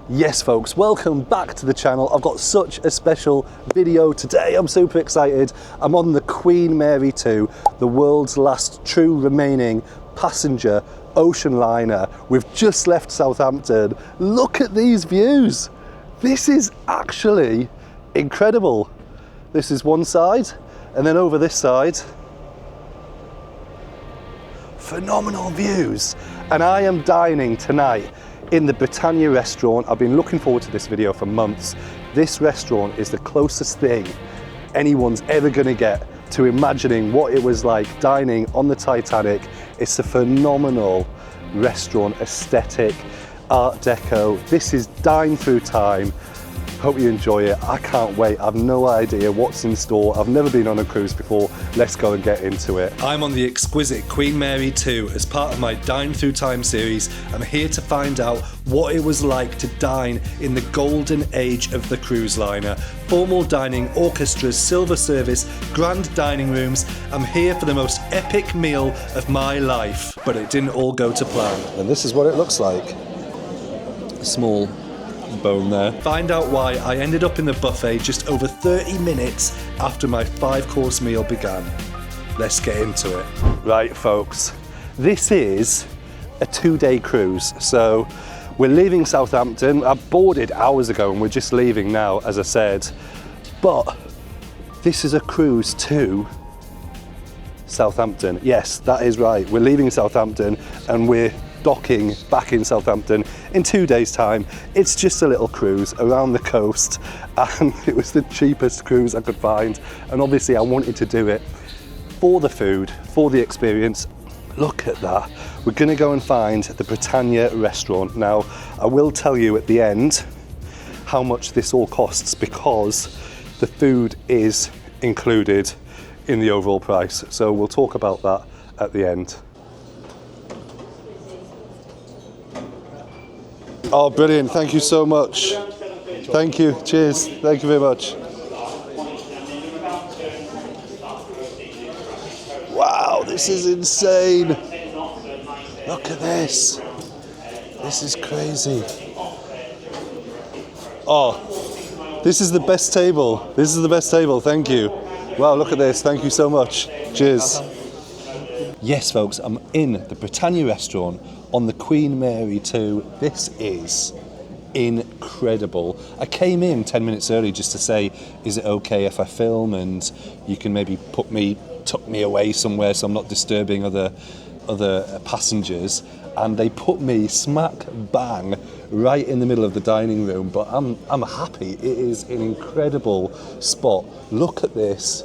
Yes folks, welcome back to the channel. I've got such a special video today. I'm super excited. I'm on the Queen Mary 2, the world's last true remaining passenger ocean liner. We've just left Southampton. Look at these views. This is actually incredible. This is one side, and then over this side, phenomenal views. And I am dining tonight in the Britannia Restaurant. I've been looking forward to this video for months. This restaurant is the closest thing anyone's ever gonna get to imagining what it was like dining on the Titanic. It's a phenomenal restaurant, aesthetic, art deco. This is Dine Through Time. Hope you enjoy it. I can't wait. I've no idea what's in store. I've never been on a cruise before. Let's go and get into it. I'm on the exquisite Queen Mary 2 as part of my Dine Through Time series. I'm here to find out what it was like to dine in the golden age of the cruise liner. Formal dining, orchestras, silver service, grand dining rooms. I'm here for the most epic meal of my life. But it didn't all go to plan. And this is what it looks like. A small bone there. Find out why I ended up in the buffet just over 30 minutes after my 5-course meal began. Let's get into it. Right folks, this is a 2-day cruise. So we're leaving Southampton. I boarded hours ago and we're just leaving now, as I said. But this is a cruise to Southampton. Yes, that is right. We're leaving Southampton and we're docking back in Southampton in 2 days' time. It's just a little cruise around the coast, and it was the cheapest cruise I could find. And obviously I wanted to do it for the food, for the experience. Look at that. We're gonna go and find the Britannia Restaurant. Now, I will tell you at the end how much this all costs, because the food is included in the overall price. So we'll talk about that at the end. Oh, brilliant. Thank you so much. Thank you. Cheers. Thank you very much. Wow, this is insane. Look at this. This is crazy. Oh, this is the best table. This is the best table. Thank you. Wow, look at this. Thank you so much. Cheers. Yes, folks, I'm in the Britannia Restaurant on the Queen Mary 2. This is incredible. I came in 10 minutes early just to say, is it okay if I film, and you can maybe tuck me away somewhere so I'm not disturbing other passengers. And they put me smack bang right in the middle of the dining room. But I'm happy. It is an incredible spot. Look at this.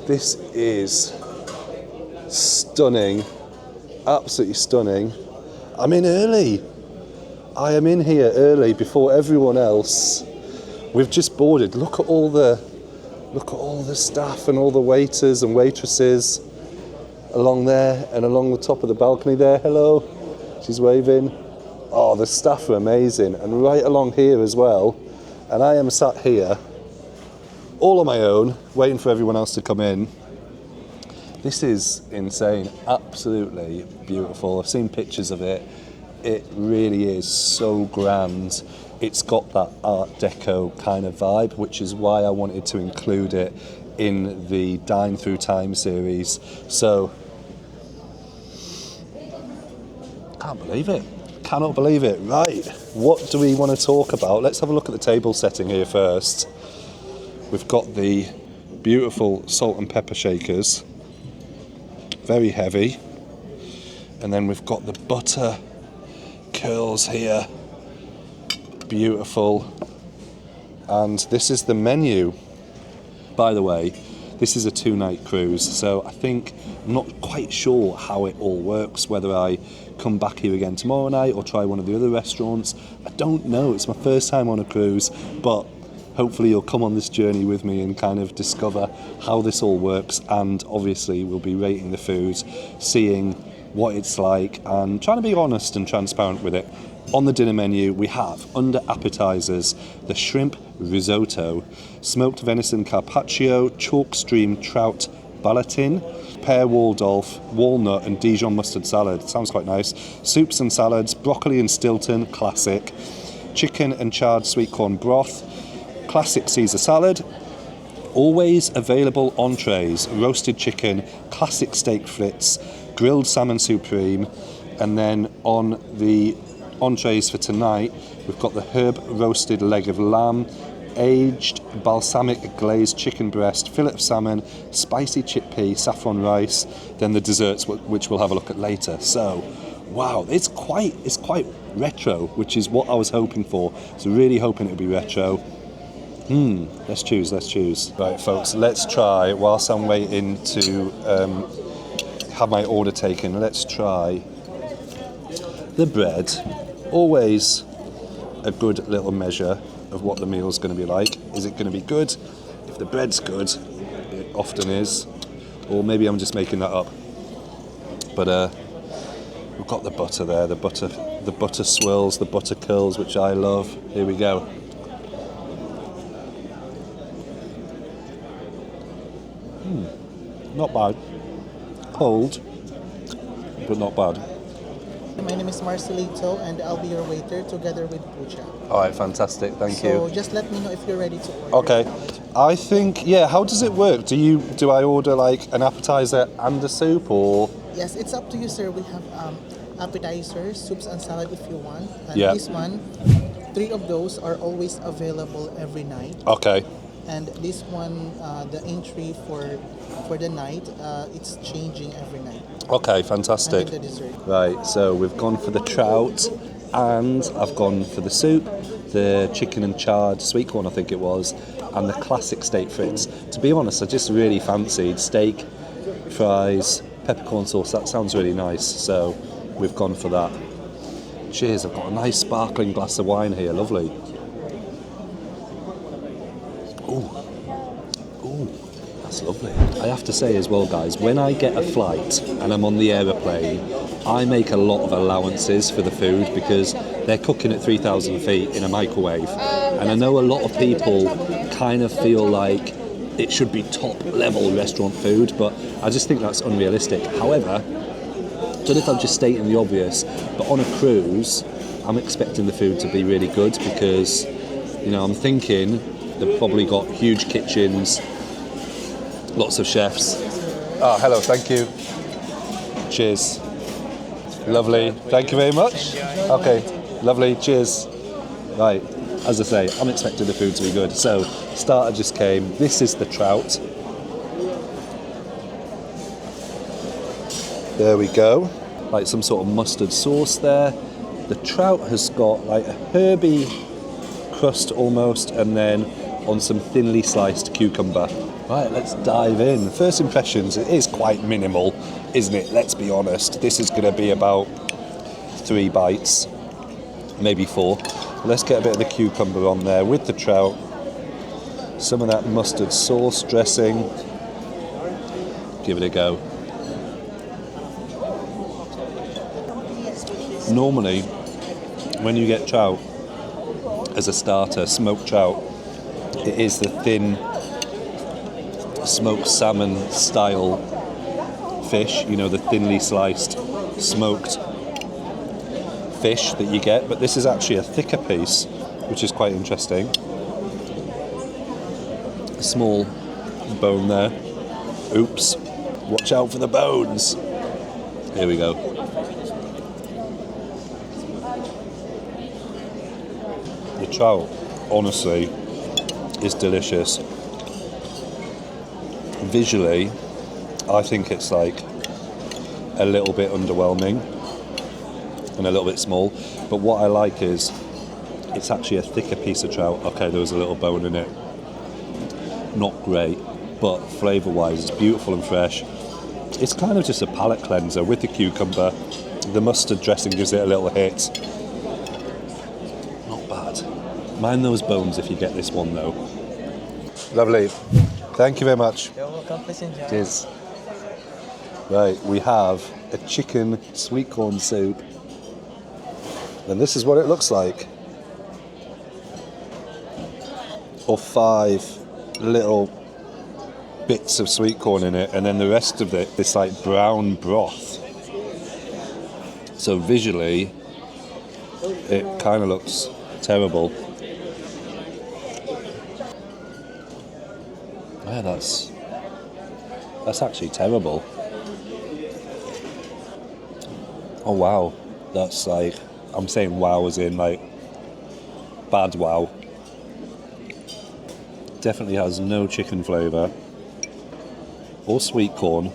This is stunning. Absolutely stunning. I'm in early. I am in here early before everyone else. We've just boarded. Look at all the staff and all the waiters and waitresses along there and along the top of the balcony there. Hello. She's waving. Oh, the staff are amazing. And right along here as well. And I am sat here all on my own, waiting for everyone else to come in. This is insane, absolutely beautiful. I've seen pictures of it. It really is so grand. It's got that art deco kind of vibe, which is why I wanted to include it in the Dine Through Time series. So, can't believe it. Cannot believe it. Right, what do we want to talk about? Let's have a look at the table setting here first. We've got the beautiful salt and pepper shakers. Very heavy. And then we've got the butter curls here. Beautiful. And this is the menu. By the way, this is a 2-night cruise, so I think I'm not quite sure how it all works, whether I come back here again tomorrow night or try one of the other restaurants. I don't know. It's my first time on a cruise, but hopefully you'll come on this journey with me and kind of discover how this all works, and obviously we'll be rating the food, seeing what it's like, and trying to be honest and transparent with it. On the dinner menu we have, under appetizers, the shrimp risotto, smoked venison carpaccio, chalk stream trout balatin, pear Waldorf, walnut and Dijon mustard salad. Sounds quite nice. Soups and salads, broccoli and Stilton, classic. chicken and charred sweet corn broth, classic Caesar salad, always available entrees, roasted chicken, classic steak frites, grilled salmon supreme, and then on the entrees for tonight, we've got the herb roasted leg of lamb, aged balsamic glazed chicken breast, fillet of salmon, spicy chickpea, saffron rice, then the desserts, which we'll have a look at later. So, wow, it's quite retro, which is what I was hoping for. So really hoping it would be retro. Let's choose. Right, folks, let's try, whilst I'm waiting to have my order taken, let's try the bread. Always a good little measure of what the meal's going to be like. Is it going to be good? If the bread's good, it often is. Or maybe I'm just making that up. But we've got the butter there, the butter swirls, the butter curls, which I love. Here we go. Not bad. Cold, but not bad. My name is Marcelito and I'll be your waiter together with Pucha. Alright, fantastic, thank you. So just let me know if you're ready to order. Okay, I think, yeah, how does it work? Do I order like an appetizer and a soup, or? Yes, it's up to you, sir. We have appetizers, soups and salad if you want. And Yeah. this one, 3 of those are always available every night. Okay, And this one, the entry for the night, it's changing every night. okay, And fantastic. then the dessert. Right, so we've gone for the trout, and I've gone for the soup, the chicken and charred sweet corn, I think it was, and the classic steak frites. To be honest, I just really fancied steak, fries, peppercorn sauce. That sounds really nice, so we've gone for that. Cheers, I've got a nice sparkling glass of wine here, lovely. Ooh, that's lovely. I have to say as well, guys, when I get a flight and I'm on the aeroplane, I make a lot of allowances for the food because they're cooking at 3,000 feet in a microwave. And I know a lot of people kind of feel like it should be top level restaurant food, but I just think that's unrealistic. However, I don't know if I'm just stating the obvious, but on a cruise, I'm expecting the food to be really good because, you know, I'm thinking they've probably got huge kitchens, lots of chefs. Ah, hello, thank you. Cheers. Lovely, thank you very much. Okay, lovely, cheers. Right, as I say, I'm expecting the food to be good. So, starter just came. This is the trout. There we go. Like some sort of mustard sauce there. The trout has got like a herby crust almost, and then on some thinly sliced cucumber. Right, let's dive in. First impressions, it is quite minimal, isn't it? Let's be honest. This is going to be about 3 bites, maybe 4. Let's get a bit of the cucumber on there with the trout. Some of that mustard sauce dressing. Give it a go. Normally, when you get trout as a starter, smoked trout, it is the thin smoked salmon style fish, you know, the thinly sliced smoked fish that you get, but this is actually a thicker piece, which is quite interesting. A small bone there. Oops, watch out for the bones. Here we go. The trout, honestly, is delicious. Visually, I think it's like a little bit underwhelming and a little bit small, but what I like is it's actually a thicker piece of trout. Okay, there was a little bone in it. Not great, but flavour-wise, it's beautiful and fresh. It's kind of just a palate cleanser with the cucumber. The mustard dressing gives it a little hit. Not bad. Mind those bones if you get this one, though. Lovely. Thank you very much. You're welcome, passenger. Cheers. Right, we have a chicken sweet corn soup. And this is what it looks like. Or 5 little bits of sweet corn in it, and then the rest of it, this like brown broth. So visually, it kind of looks terrible. Yeah, that's actually terrible. Oh wow, that's like, I'm saying wow as in like bad wow. Definitely has no chicken flavour or sweet corn.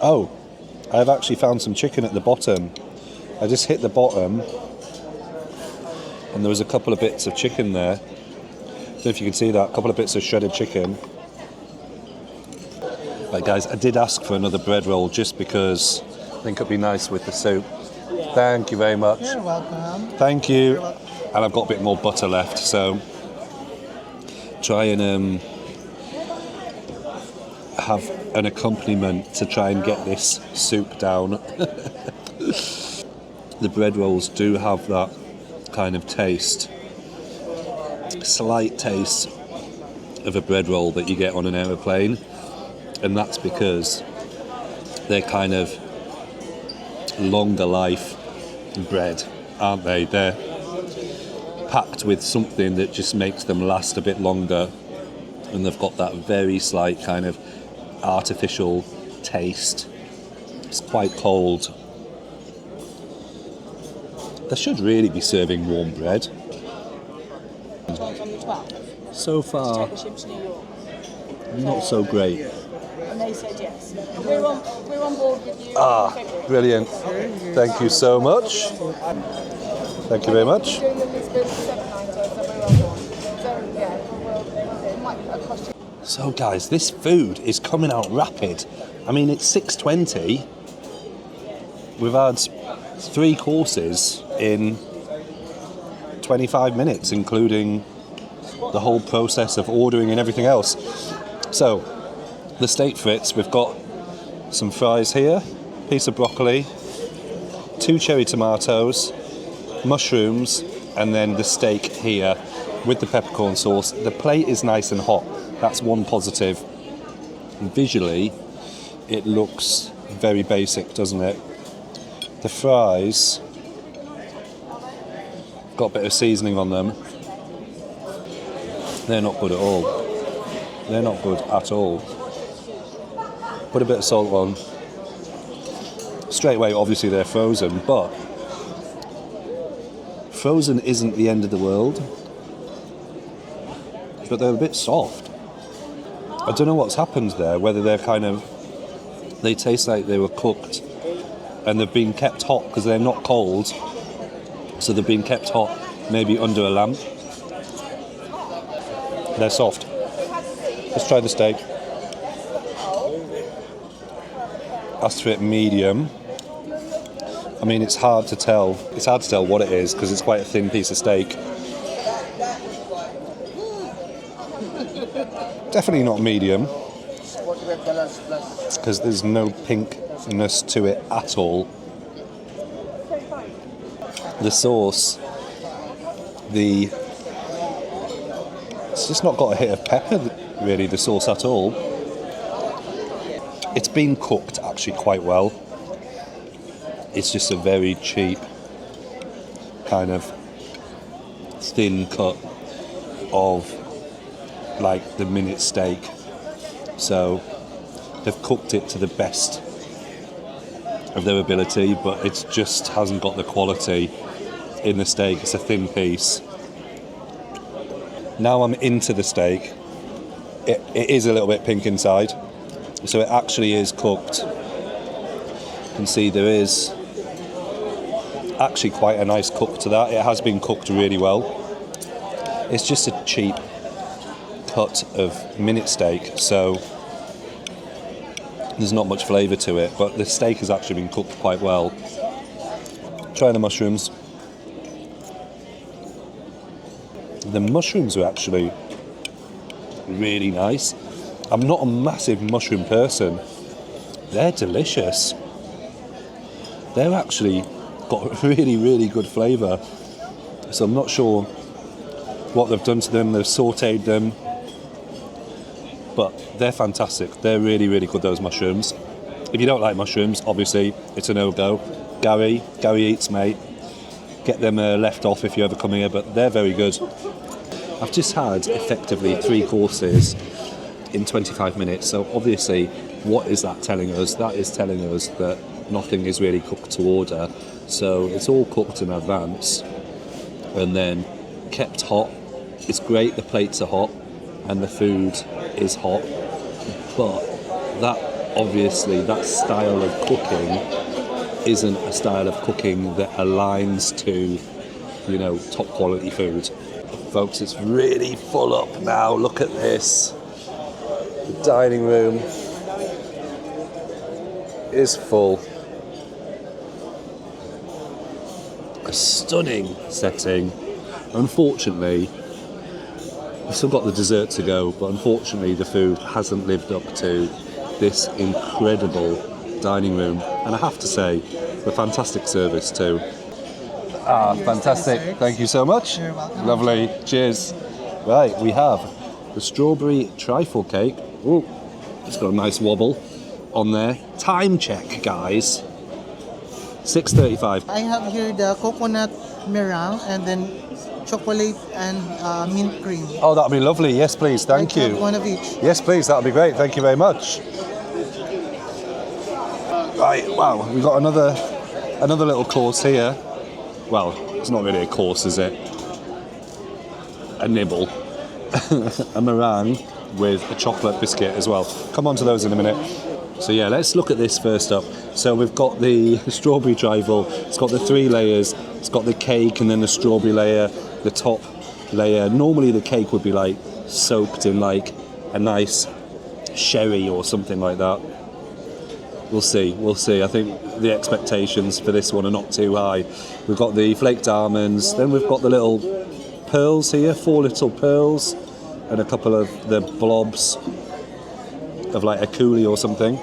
Oh, I've actually found some chicken at the bottom. I just hit the bottom and there was a couple of bits of chicken there. I don't know if you can see that, a couple of bits of shredded chicken. Right guys, I did ask for another bread roll just because I think it'd be nice with the soup. Thank you very much. You're welcome. Thank you. And I've got a bit more butter left, so try and have an accompaniment to try and get this soup down. The bread rolls do have that kind of taste, slight taste of a bread roll that you get on an aeroplane, and that's because they're kind of longer life bread, aren't they? They're packed with something that just makes them last a bit longer, and they've got that very slight kind of artificial taste. It's quite cold. They should really be serving warm bread. So far, not so great. And they said yes. We're on board with you. Brilliant. Thank you so much. Thank you very much. We're doing the Lisbon 790, so we're on board. So yeah, it might cost you. So guys, this food is coming out rapid. I mean, it's 6:20. We've had 3 courses in 25 minutes, including the whole process of ordering and everything else. So, the steak frites, we've got some fries here, piece of broccoli, 2 cherry tomatoes, mushrooms, and then the steak here with the peppercorn sauce. The plate is nice and hot. That's one positive. Visually, it looks very basic, doesn't it? The fries got a bit of seasoning on them. They're not good at all. They're not good at all. Put a bit of salt on. Straight away, obviously they're frozen, but frozen isn't the end of the world. But they're a bit soft. I don't know what's happened there, whether they taste like they were cooked and they've been kept hot because they're not cold, so they've been kept hot maybe under a lamp. They're soft. Let's try the steak. Asked for it medium. I mean, it's hard to tell. It's hard to tell what it is because it's quite a thin piece of steak. Definitely not medium, because there's no pinkness to it at all. The sauce, it's just not got a hit of pepper, really, the sauce at all. It's been cooked actually quite well. It's just a very cheap kind of thin cut of like the minute steak. So they've cooked it to the best of their ability, but it just hasn't got the quality in the steak. It's a thin piece. Now I'm into the steak. It is a little bit pink inside, so it actually is cooked. You can see there is actually quite a nice cook to that. It has been cooked really well. It's just a cheap cut of minute steak, so there's not much flavour to it, but the steak has actually been cooked quite well. Try the mushrooms. The mushrooms are actually really nice. I'm not a massive mushroom person. They're delicious. They're actually got really, really good flavour. So I'm not sure what they've done to them. They've sautéed them. But they're fantastic. They're really, really good, those mushrooms. If you don't like mushrooms, obviously, it's a no-go. Gary Eats, mate. get them left off if you ever come here, but they're very good. I've just had effectively 3 courses in 25 minutes, so obviously what is that telling us? That is telling us that nothing is really cooked to order, so it's all cooked in advance and then kept hot. It's great, the plates are hot and the food is hot, but that style of cooking isn't a style of cooking that aligns to, you know, top quality food. Folks, it's really full up now. Look at this. The dining room is full. A stunning setting. Unfortunately, we've still got the dessert to go, but unfortunately the food hasn't lived up to this incredible dining room. And I have to say, the fantastic service too. Fantastic. Thank you so much. You're welcome. Lovely. Cheers. Right, we have the strawberry trifle cake. Ooh, it's got a nice wobble on there. Time check, guys. 6:35. I have here the coconut meringue and then chocolate and mint cream. Oh, that'll be lovely. Yes, please. Thank I have you. one of each. Yes, please. That'll be great. Thank you very much. Right. Wow. We've got another little course here. Well, it's not really a course, is it? A nibble. A meringue with a chocolate biscuit as well. Come on to those in a minute. So yeah, let's look at this first up. So we've got the strawberry trifle. It's got the 3 layers. It's got the cake and then the strawberry layer, the top layer. Normally the cake would be like soaked in like a nice sherry or something like that. We'll see. I think the expectations for this one are not too high. We've got the flaked almonds, then we've got the little pearls here, 4 little pearls, and a couple of the blobs of like a coulis or something.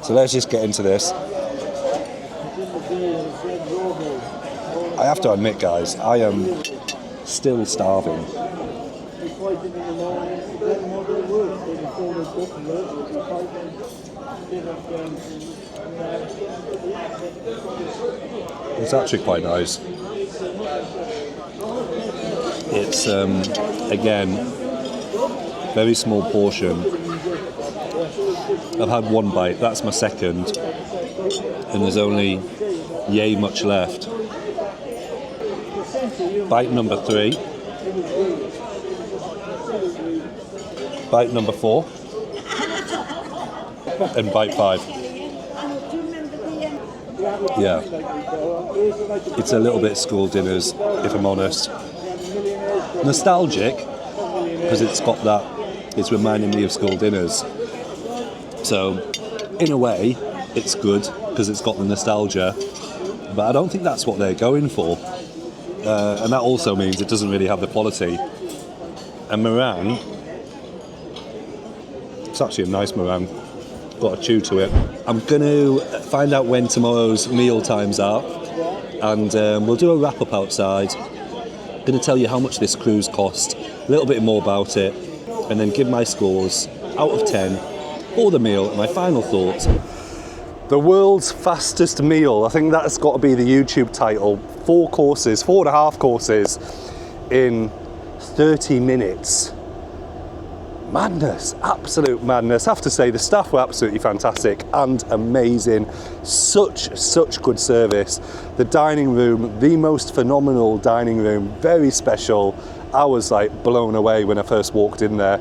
So let's just get into this. I have to admit, guys, I am still starving. It's actually quite nice. It's again, very small portion. I've had 1 bite, that's my second, and there's only yay much left. Bite number 3. Bite number 4. And bite 5. Yeah, it's a little bit school dinners, if I'm honest. Nostalgic, because it's got that, it's reminding me of school dinners. So, in a way, it's good, because it's got the nostalgia, but I don't think that's what they're going for. And that also means it doesn't really have the quality. And meringue, it's actually a nice meringue. Got a chew to it. I'm going to find out when tomorrow's meal times are, and we'll do a wrap up outside. I'm going to tell you how much this cruise cost, a little bit more about it, and then give my scores out of 10 for the meal and my final thoughts. The world's fastest meal. I think that's got to be the YouTube title. 4 courses, 4.5 courses in 30 minutes. Madness, absolute madness. I have to say the staff were absolutely fantastic and amazing. Such good service. The dining room, the most phenomenal dining room, very special. I was like blown away when I first walked in there.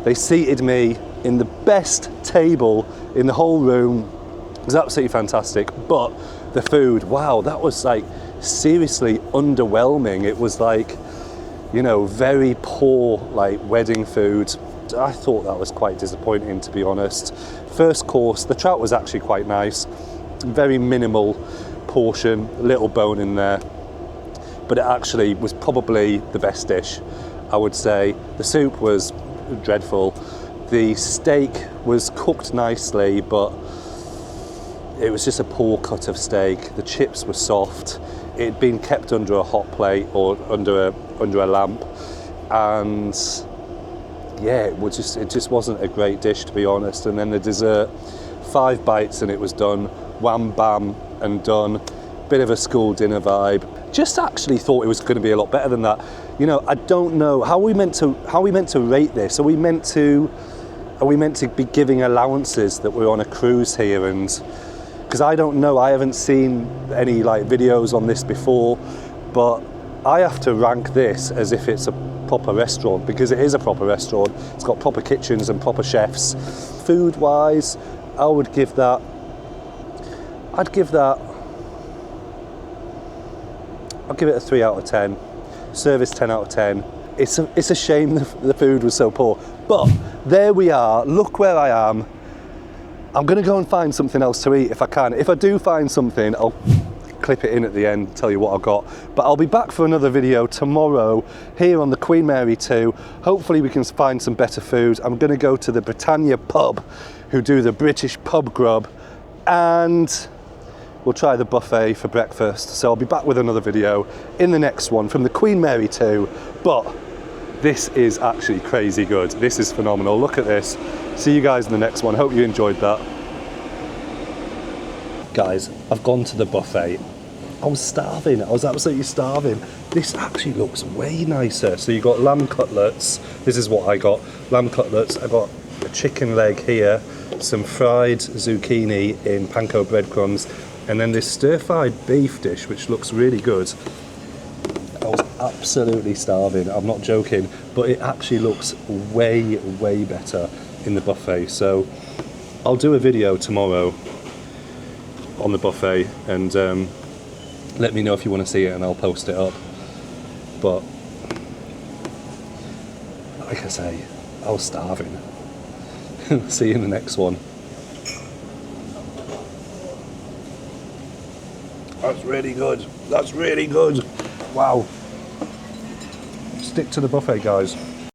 They seated me in the best table in the whole room. It was absolutely fantastic. But the food, wow, that was like seriously underwhelming. It was like, you know, very poor like wedding food. I thought that was quite disappointing, to be honest. First course, the trout was actually quite nice. Very minimal portion, little bone in there. But it actually was probably the best dish, I would say. The soup was dreadful. The steak was cooked nicely, but it was just a poor cut of steak. The chips were soft. It had been kept under a hot plate or under a lamp, and yeah, it just wasn't a great dish, to be honest. And then the dessert, 5 bites and it was done. Wham bam and done. Bit of a school dinner vibe, just actually thought it was going to be a lot better than that. You know, I don't know how we meant to rate this. Are we meant to be giving allowances that we're on a cruise here? And because I don't know, I haven't seen any like videos on this before, but I have to rank this as if it's a proper restaurant, because it is a proper restaurant. It's got proper kitchens and proper chefs. Food wise, I'll give it a 3 out of 10. Service 10 out of 10. It's a shame the food was so poor, but there we are. Look where I am. I'm gonna go and find something else to eat if I can. If I do find something, I'll clip it in at the end, tell you what I've got. But I'll be back for another video tomorrow here on the Queen Mary 2. Hopefully we can find some better food. I'm gonna go to the Britannia pub, who do the British pub grub, and we'll try the buffet for breakfast. So I'll be back with another video in the next one from the Queen Mary 2. But this is actually crazy good. This is phenomenal. Look at this. See you guys in the next one. Hope you enjoyed that. Guys, I've gone to the buffet. I was starving. I was absolutely starving. This actually looks way nicer. So you've got lamb cutlets. This is what I got. Lamb cutlets. I got a chicken leg here, some fried zucchini in panko breadcrumbs, and then this stir-fried beef dish, which looks really good. I was absolutely starving, I'm not joking, but it actually looks way, way better in the buffet. So I'll do a video tomorrow on the buffet, and let me know if you want to see it and I'll post it up. But like I say, I was starving. See you in the next one. That's really good. That's really good. Wow. Stick to the buffet, guys.